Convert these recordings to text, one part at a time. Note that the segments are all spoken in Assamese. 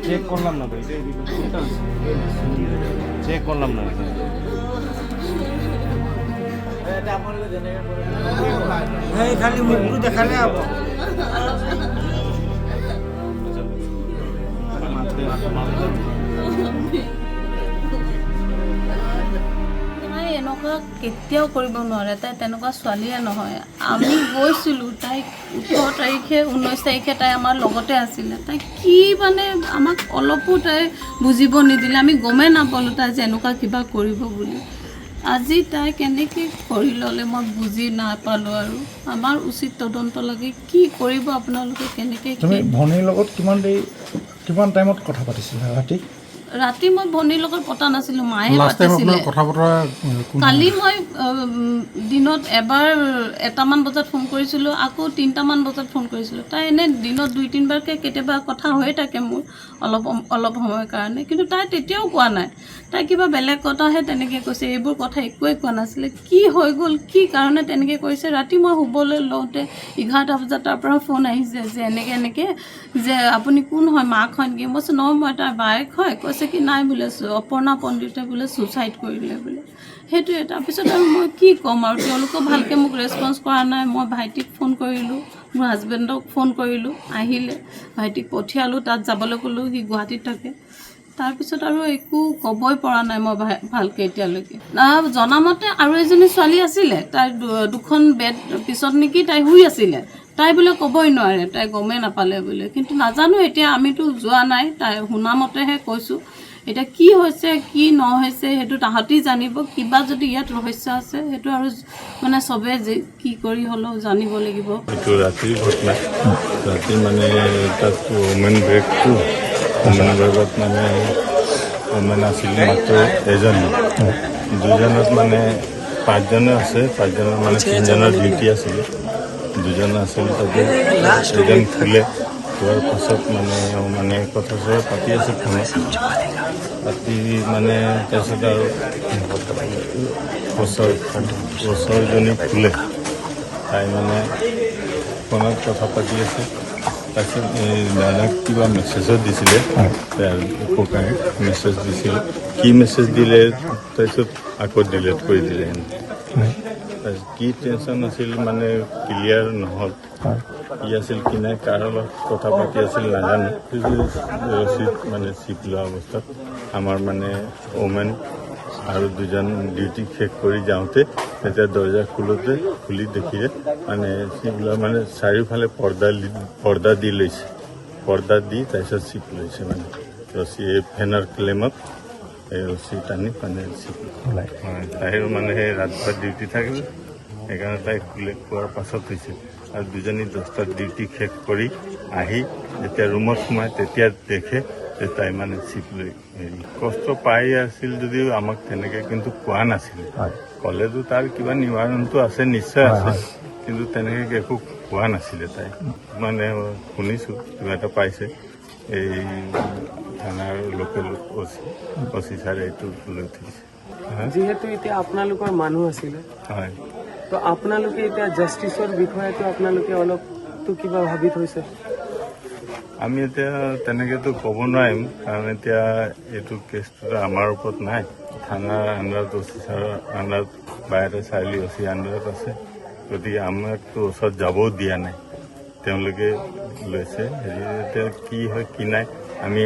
চেক কৰলাম না তো, চেক কৰলাম না। খালি মুখটু দেখালে হব। এনেকুৱা কেতিয়াও কৰিব নোৱাৰে, তাই তেনেকুৱা ছোৱালীয়ে নহয়। আমি গৈছিলোঁ, তাইক 18 তাৰিখে 19 তাৰিখে তাই আমাৰ লগতে আছিলে। তাই কি মানে আমাক অলপো তাই বুজিব নিদিলে, আমি গমেই নাপালোঁ তাই যে এনেকুৱা কিবা কৰিব বুলি। আজি তাই কেনেকৈ কৰি ল'লে মই বুজি নাপালোঁ। আৰু আমাৰ উচিত তদন্ত লাগে, কি কৰিব আপোনালোকে, কেনেকৈ। তুমি ভনীৰ লগত কিমান টাইমত কথা পাতিছিলা ৰাতি মই ভনীৰ লগত পতা নাছিলোঁ, মায়ে পাতিছিলে। কালি মই দিনত এবাৰ 1টামান বজাত ফোন কৰিছিলোঁ, আকৌ 3টামান বজাত ফোন কৰিছিলোঁ। তাই এনেই দিনত 2-3বাৰকৈ কেতিয়াবা কথা হৈয়ে থাকে মোৰ অলপ সময়ৰ কাৰণে, কিন্তু তাই তেতিয়াও কোৱা নাই। তাই কিবা বেলেগ কথাহে তেনেকৈ কৈছে, এইবোৰ কথা একোৱেই কোৱা নাছিলে। কি হৈ গ'ল, কি কাৰণে তেনেকৈ কৰিছে। ৰাতি মই শুবলৈ লওঁতে 11টা বজাত তাৰ পৰা ফোন আহিছে যে এনেকৈ যে আপুনি কোন হয়, মাক হয় নেকি? মই কৈছোঁ নহয়, মই তাইৰ বায়েক হয়। কৈছে কি নাই বোলে, অপৰ্ণা পণ্ডিতে বোলে ছুচাইড কৰিলে বোলে। সেইটোৱে। তাৰপিছত আৰু মই কি ক'ম আৰু, তেওঁলোকেও ভালকৈ মোক ৰেচপঞ্চ কৰা নাই। মই ভাইটিক ফোন কৰিলোঁ, মোৰ হাজবেণ্ডক ফোন কৰিলোঁ, আহিলে। ভাইটিক পঠিয়ালোঁ, তাত যাবলৈ ক'লোঁ, সি গুৱাহাটীত থাকে। তাৰপিছত আৰু একো ক'বই পৰা নাই মই ভালকৈ এতিয়ালৈকে। জনামতে আৰু এজনী ছোৱালী আছিলে, তাইৰ 2খন বেড পিছত নেকি তাই শুই আছিলে। তাই বোলে ক'বই নোৱাৰে, তাই গমেই নাপালে বোলে। কিন্তু নাজানো, এতিয়া আমিতো যোৱা নাই, তাই শুনামতেহে কৈছোঁ। এতিয়া কি হৈছে কি নহৈছে সেইটো তাহাঁতি জানিব। কিবা যদি ইয়াত ৰহস্য আছে সেইটো আৰু মানে চবে যে কি কৰি হ'লেও জানিব লাগিব। এইটো ৰাতিৰ ঘটনা। ৰাতি মানে তাত ওমেন ব্ৰেকটো, ওমেন ব্ৰেকত মানে ওমেন আছিল মাত্ৰ এজনী। 2জনত মানে 5জনে আছে, 5জনৰ মানে 3জনৰ ডিউটি আছিলে, 2জন আছিল। তাতে এজন ফুলে খোৱাৰ পাছত মানে কথা চৰা পাতি আছে, খানা পাতি মানে তাৰপিছত আৰু ওচৰজনী ফুলে তাই মানে ফোনত কথা পাতি আছে। তাৰপিছত দাদাক কিবা মেছেজো দিছিলে, ককাই মেছেজ দিছিলে। কি মেছেজ দিলে তাৰপিছত আকৌ ডিলিট কৰি দিলে। তাৰপিছত কি টেনশ্যন আছিল মানে ক্লিয়াৰ নহ'ল। কি আছিল কি নাই, কাৰ লগত কথা পাতি আছিল নাজানো। ৰচিদ মানে চিপ লোৱা অৱস্থাত আমাৰ মানে ওমেন আৰু 2জন ডিউটি শেষ কৰি যাওঁতে তেতিয়া দৰ্জা খুলি দেখিলে মানে চিপ লোৱা মানে চাৰিওফালে পৰ্দা দি লৈছে। পৰ্দা দি তাৰপিছত চিপ লৈছে মানে ৰছী ফেনৰ ক্লেমত এই ৰছী টানি মানে চিপ তাইৰো মানে সেই ৰাতিপুৱা ডিউটি থাকিলে, সেইকাৰণে তাই খোৱাৰ পাছত হৈছে। আৰু 2জনী 10টাত ডিউটি শেষ কৰি আহি যেতিয়া ৰুমত সোমায় তেতিয়া দেখে যে তাই মানে চিপ লৈ কষ্ট পাই আছিল যদিও আমাক তেনেকৈ কিন্তু কোৱা নাছিলে। ক'লেতো তাৰ কিবা নিবাৰণটো আছে, নিশ্চয় আছে, কিন্তু তেনেকৈ একো কোৱা নাছিলে। তাই মানে শুনিছোঁ কিবা এটা পাইছে, এই থানাৰ লোকেল অচি ছাৰে এইটো লৈ উঠিছে। যিহেতু এতিয়া আপোনালোকৰ মানুহ আছিলে, হয়, তো আপোনালোকে এতিয়া জাষ্টিছৰ বিষয়েতো আপোনালোকে অলপতো কিবা ভাবি থৈছে? আমি এতিয়া তেনেকৈতো ক'ব নোৱাৰিম, কাৰণ এতিয়া এইটো কেছটোতো আমাৰ ওপৰত নাই। থানাৰ আণ্ডাৰত অচি ছাৰৰ আণ্ডাৰত বাহিৰতে চাৰিআলি অচি আণ্ডাৰত আছে। গতিকে আমাকতো ওচৰত যাবও দিয়া নাই, তেওঁলোকে লৈছে। হেৰি এতিয়া কি হয় কি নাই, আমি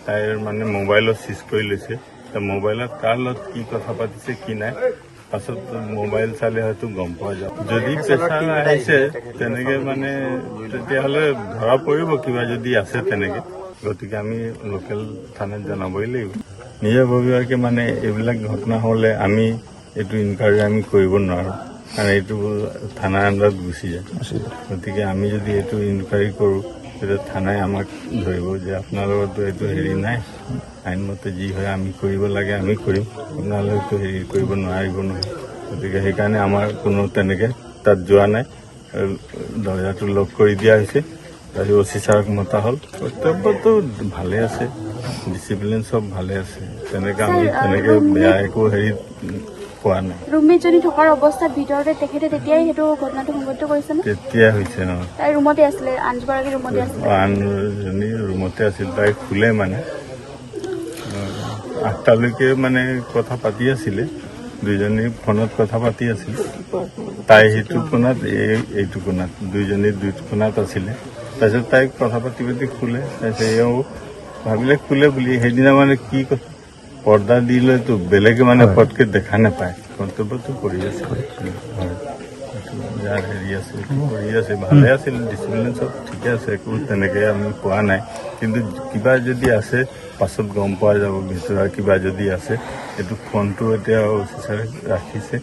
তাইৰ মানে মোবাইলত চিজ কৰি লৈছে। মোবাইলত কাৰ লগত কি কথা পাতিছে কি নাই পাছত মোবাইল চালে হয়তো গম পোৱা যাব। যদি প্ৰেছাৰ আহিছে তেনেকৈ মানে তেতিয়াহ'লে ধৰা পৰিব কিবা যদি আছে তেনেকৈ। গতিকে আমি লোকেল থানাত জনাবই লাগিব। নিজাববীয়াকৈ মানে এইবিলাক ঘটনা হ'লে আমি এইটো ইনকুৱাৰী আমি কৰিব নোৱাৰোঁ, কাৰণ এইটো থানাৰ আণ্ডাৰত গুচি যায়। গতিকে আমি যদি এইটো ইনকুৱাৰী কৰোঁ তেতিয়া থানাই আমাক ধৰিব যে আপোনালোকৰতো এইটো হেৰি নাই, আইনমতে যি হয় আমি কৰিব লাগে আমি কৰিম, আপোনালোকেতো হেৰি কৰিব নোৱাৰিব নহয়। গতিকে সেইকাৰণে আমাৰ কোনো তেনেকৈ তাত যোৱা নাই, দৰ্জাটো লক কৰি দিয়া হৈছে। তাৰপিছত অচি ছাৰক মতা হ'ল। কৰ্তব্যটো ভালে আছে, ডিচিপ্লিন চব ভালে আছে, তেনেকৈ আমি তেনেকৈ বেয়া একো হেৰি পোৱা নাই। ৰুমমেটজনী থকাৰ অৱস্থাত ভিতৰতে তেখেতে তেতিয়াই সেইটো ঘটনাটো সংঘটিত কৰিছে নে? তেতিয়া হৈছে ন, তাই ৰুমতে আছিলে, আনগৰাকী ৰুমতে আছিলে। আনজনী ৰুমতে আছিল। তাই শুলে মানে 8টালৈকে মানে কথা পাতি আছিলে, দুইজনী ফোনত কথা পাতি আছিল। তাই সেইটো কোণাত, এইটো কোণাত, দুইজনী দুইটো কোণাত আছিলে। তাৰপিছত তাইক কথা পাতি পাতি শুলে। তাৰপিছত এওঁ ভাবিলে শুলে বুলি। সেইদিনা মানে কি পৰ্দা দি লৈতো বেলেগে মানে পটকে দেখা নাপায়, কৰ্তব্যটো কৰি আছে। হয়, যাৰ হেৰি আছে কৰি আছে, ভালে আছিল, ডিচিপ্লিন চব ঠিকে আছে, একো তেনেকে আমি পোৱা নাই। কিন্তু কিবা যদি আছে পাছত গম পোৱা যাব, ভিতৰুৱা কিবা যদি আছে। এইটো ফোনটো এতিয়া অফিচাৰে ৰাখিছে।